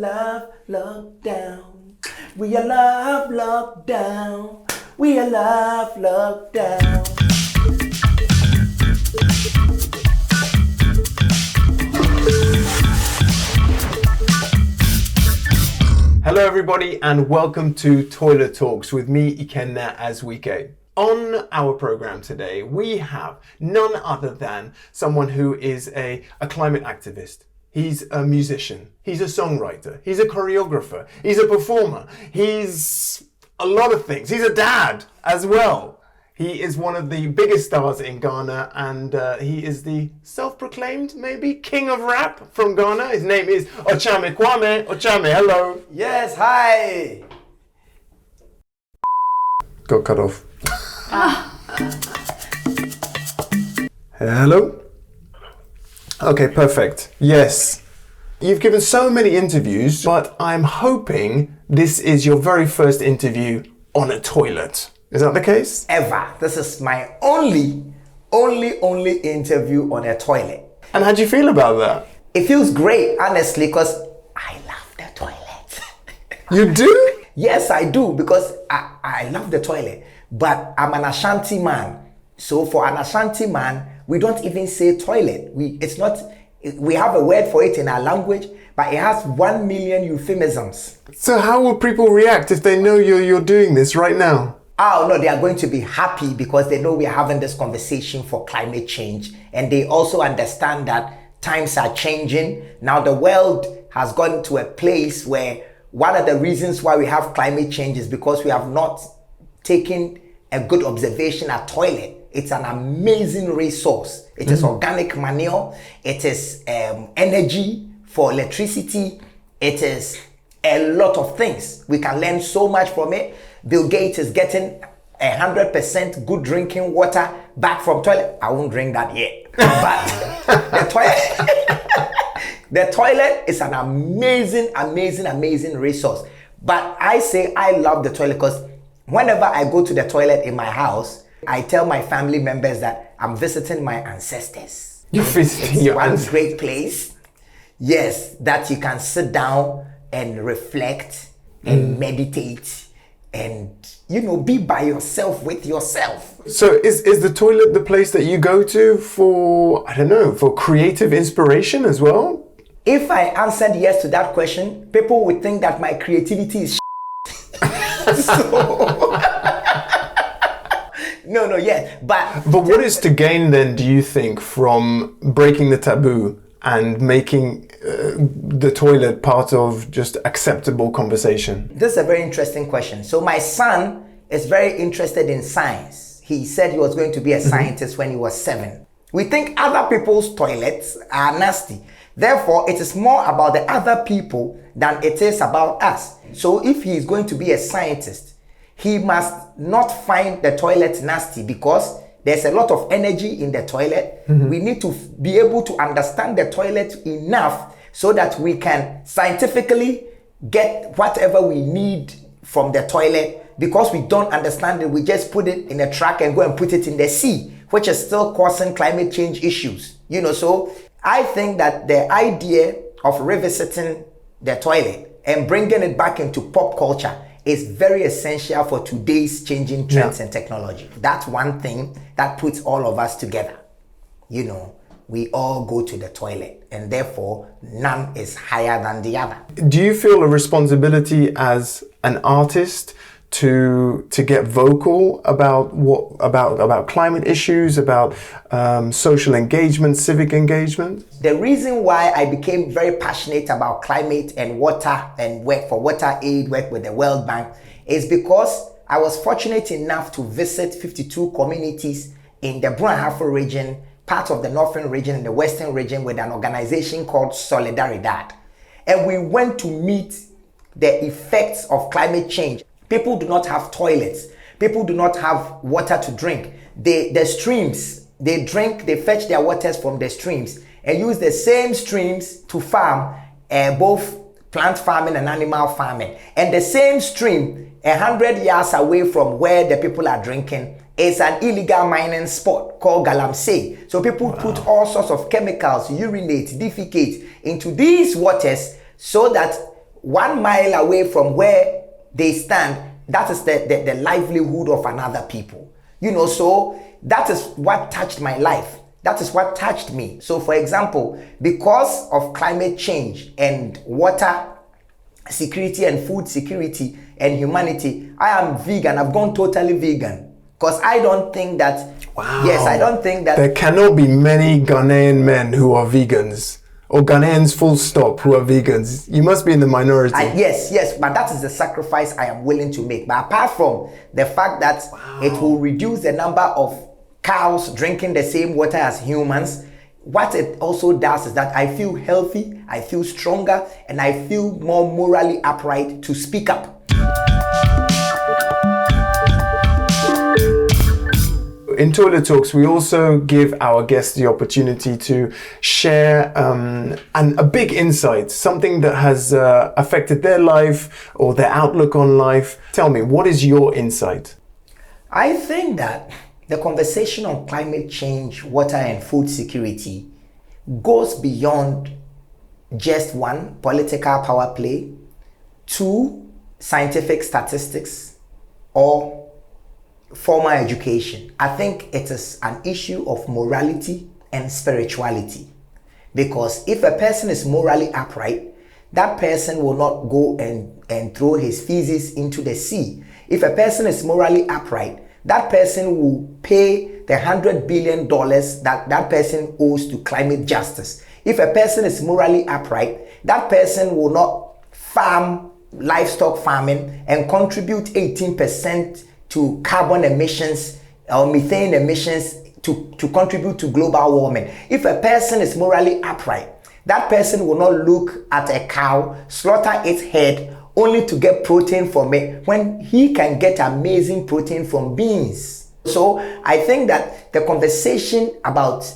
love, lockdown. We are love, lockdown. We are love, lockdown. Hello everybody and welcome to Toilet Talks with me, Ikenna Azuike. On our program today, we have none other than someone who is a climate activist. He's a musician, he's a songwriter, he's a choreographer, he's a performer, he's a lot of things. He's a dad as well. He is one of the biggest stars in Ghana and he is the self-proclaimed, maybe, king of rap from Ghana. His name is Okyeame Kwame. Okyeame, hello. Yes, hi. Got cut off. Hello? Okay, perfect. Yes. You've given so many interviews, but I'm hoping this is your very first interview on a toilet. Is that the case? Ever. This is my only interview on a toilet. And how do you feel about that? It feels great, honestly, because I love the toilet. You do? Yes, I do, because I love the toilet. But I'm an Ashanti man. So for an Ashanti man, we don't even say toilet. We have a word for it in our language, but it has 1 million euphemisms. So how will people react if they know you're doing this right now? Oh no, they are going to be happy because they know we are having this conversation for climate change. And they also understand that times are changing. Now the world has gone to a place where one of the reasons why we have climate change is because we have not taken a good observation at toilet. It's an amazing resource. It is organic manure. It is energy for electricity. It is a lot of things. We can learn so much from it. Bill Gates is getting 100% good drinking water back from toilet. I won't drink that yet. But the toilet is an amazing resource. But I say I love the toilet because whenever I go to the toilet in my house, I tell my family members that I'm visiting my ancestors. You're visiting your ancestors? One great place, yes, that you can sit down and reflect and meditate and, be by yourself with yourself. So is the toilet the place that you go to for creative inspiration as well? If I answered yes to that question, people would think that my creativity is No, yeah. But what is to gain then, do you think, from breaking the taboo and making the toilet part of just acceptable conversation? This is a very interesting question. So my son is very interested in science. He said he was going to be a scientist when he was 7. We think other people's toilets are nasty. Therefore, it is more about the other people than it is about us. So if he is going to be a scientist, he must not find the toilet nasty because there's a lot of energy in the toilet. We need to be able to understand the toilet enough so that we can scientifically get whatever we need from the toilet. Because we don't understand it, we just put it in a truck and go and put it in the sea, which is still causing climate change issues. So I think that the idea of revisiting the toilet and bringing it back into pop culture is very essential for today's changing trends and technology. That's one thing that puts all of us together. We all go to the toilet and therefore none is higher than the other. Do you feel a responsibility as an artist to get vocal about climate issues, about social engagement, civic engagement? The reason why I became very passionate about climate and water and work for water aid, work with the World Bank, is because I was fortunate enough to visit 52 communities in the Brunhafo region, part of the northern region and the western region with an organization called Solidaridad. And we went to meet the effects of climate change. People do not have toilets. People do not have water to drink. The streams, they fetch their waters from the streams and use the same streams to farm both plant farming and animal farming. And the same stream, 100 yards away from where the people are drinking, is an illegal mining spot called Galamsey. So people put all sorts of chemicals, urinate, defecate into these waters so that 1 mile away from where they stand, that is the livelihood of another people. So that is what touched my life. That is what touched me. So for example, because of climate change and water security and food security and humanity, I am vegan. I've gone totally vegan. Because I don't think that, I don't think that... There cannot be many Ghanaian men who are vegans. Or Ghanaians full stop who are vegans. You must be in the minority. Yes, but that is the sacrifice I am willing to make. But apart from the fact that it will reduce the number of cows drinking the same water as humans, what it also does is that I feel healthy, I feel stronger, and I feel more morally upright to speak up. In Toilet Talks, we also give our guests the opportunity to share a big insight, something that has affected their life or their outlook on life. Tell me, what is your insight? I think that the conversation on climate change, water and food security goes beyond just 1, political power play, 2, scientific statistics, or formal education. I think it is an issue of morality and spirituality. Because if a person is morally upright, that person will not go and throw his feces into the sea. If a person is morally upright, that person will pay the $100 billion that person owes to climate justice. If a person is morally upright, that person will not farm livestock farming and contribute 18% to carbon emissions or methane emissions to contribute to global warming. If a person is morally upright, that person will not look at a cow, slaughter its head, only to get protein from it when he can get amazing protein from beans. So I think that the conversation about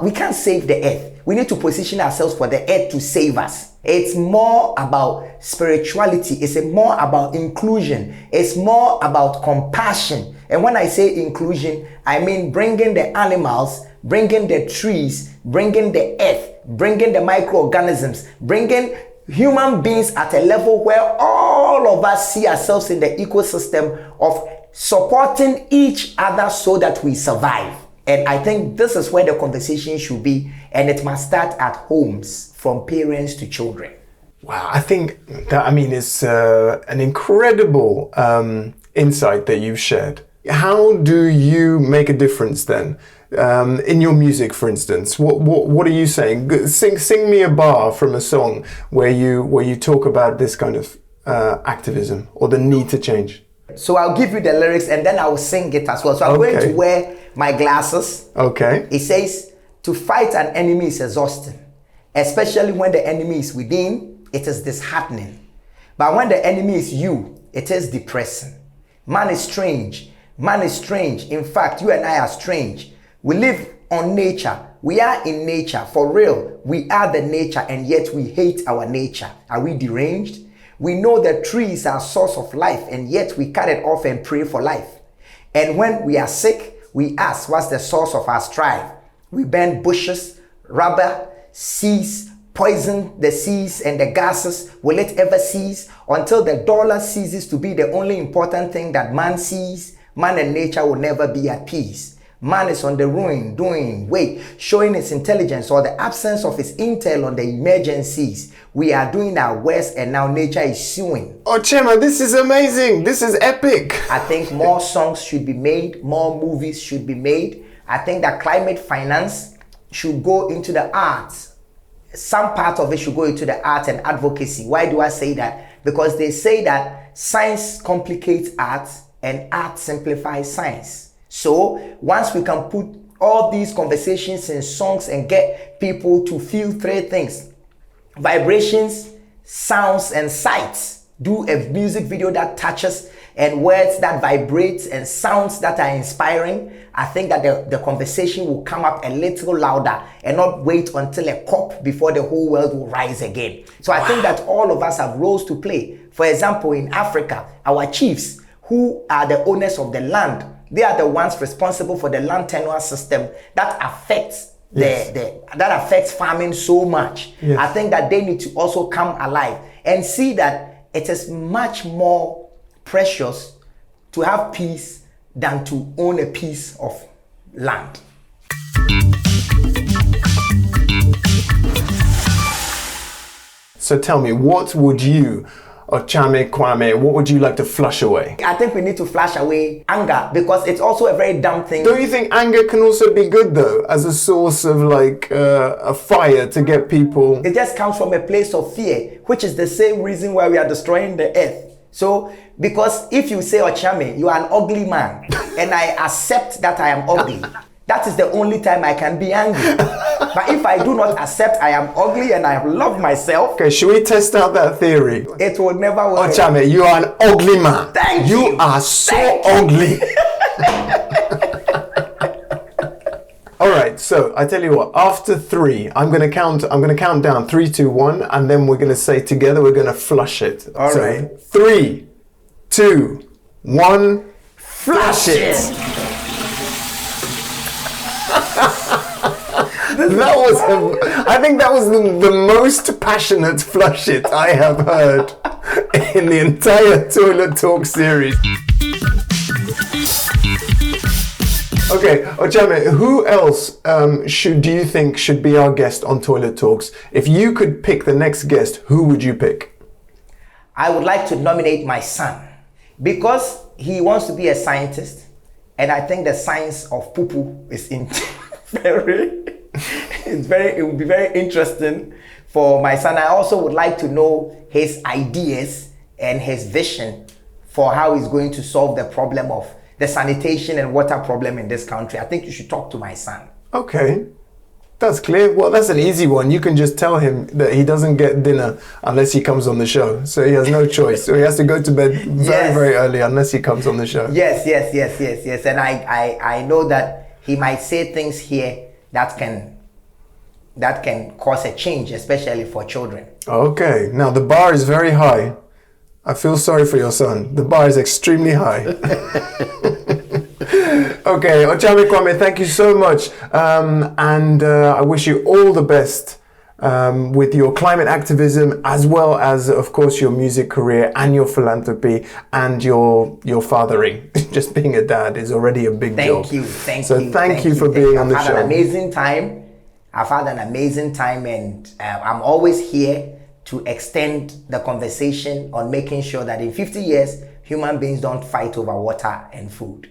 we can't save the earth. We need to position ourselves for the earth to save us. It's more about spirituality. It's more about inclusion. It's more about compassion. And when I say inclusion, I mean bringing the animals, bringing the trees, bringing the earth, bringing the microorganisms, bringing human beings at a level where all of us see ourselves in the ecosystem of supporting each other so that we survive. And I think this is where the conversation should be, and it must start at homes, from parents to children. Wow, I think that, it's an incredible insight that you've shared. How do you make a difference then? In your music, for instance, what are you saying? Sing me a bar from a song where you talk about this kind of activism or the need to change. So I'll give you the lyrics and then I will sing it as well. So I'm going to wear my glasses. Okay. It says, to fight an enemy is exhausting, especially when the enemy is within, it is disheartening. But when the enemy is you, it is depressing. Man is strange. Man is strange. In fact, you and I are strange. We live on nature. We are in nature. For real, we are the nature, and yet we hate our nature. Are we deranged? We know that trees are source of life, and yet we cut it off and pray for life. And when we are sick, we ask, what's the source of our strife? We burn bushes, rubber, seas, poison the seas and the gases. Will it ever cease? Until the dollar ceases to be the only important thing that man sees, man and nature will never be at peace. Man is on the ruin, showing its intelligence or the absence of its intel on the emergencies. We are doing our worst and now nature is suing. Oh, Chema, this is amazing. This is epic. I think more songs should be made, more movies should be made. I think that climate finance should go into the arts. Some part of it should go into the arts and advocacy. Why do I say that? Because they say that science complicates art and art simplifies science. So once we can put all these conversations in songs and get people to feel 3 things: vibrations, sounds, and sights. Do a music video that touches and words that vibrate and sounds that are inspiring. I think that the conversation will come up a little louder and not wait until a COP before the whole world will rise again. So I think that all of us have roles to play. For example, in Africa, our chiefs, who are the owners of the land, they are the ones responsible for the land tenure system that affects that affects farming so much. Yes. I think that they need to also come alive and see that it is much more precious to have peace than to own a piece of land. So tell me, what would you, Okyeame Kwame, what would you like to flush away? I think we need to flush away anger, because it's also a very dumb thing. Don't you think anger can also be good though, as a source of like a fire to get people? It just comes from a place of fear, which is the same reason why we are destroying the earth. So, because if you say, Okyeame, you are an ugly man, and I accept that I am ugly, that is the only time I can be angry. But if I do not accept I am ugly and I love myself... Okay, should we test out that theory? It will never work. Okyeame, you are an ugly man. Thank you. You are so ugly. All right, so I tell you what, after 3, I'm gonna count down 3, 2, 1, and then we're gonna say together we're gonna flush it. All right. 3, 2, 1, flush it. I think that was the most passionate flush it I have heard in the entire Toilet Talk series. Okay, Okyeame, who else do you think should be our guest on Toilet Talks? If you could pick the next guest, who would you pick? I would like to nominate my son, because he wants to be a scientist, and I think the science of poo-poo is it would be very interesting for my son. I also would like to know his ideas and his vision for how he's going to solve the problem of the sanitation and water problem in this country. I think you should talk to my son. Okay, that's clear. Well, that's an easy one. You can just tell him that he doesn't get dinner unless he comes on the show. So he has no choice. So he has to go to bed very, very early unless he comes on the show. Yes. And I know that he might say things here that can cause a change, especially for children. Okay, now the bar is very high. I feel sorry for your son. The bar is extremely high. Okay, Okyeame Kwame, thank you so much. And I wish you all the best with your climate activism, as well as, of course, your music career and your philanthropy and your fathering. Just being a dad is already a big job. Thank you for being on the show. I've had an amazing time, and I'm always here to extend the conversation on making sure that in 50 years, human beings don't fight over water and food.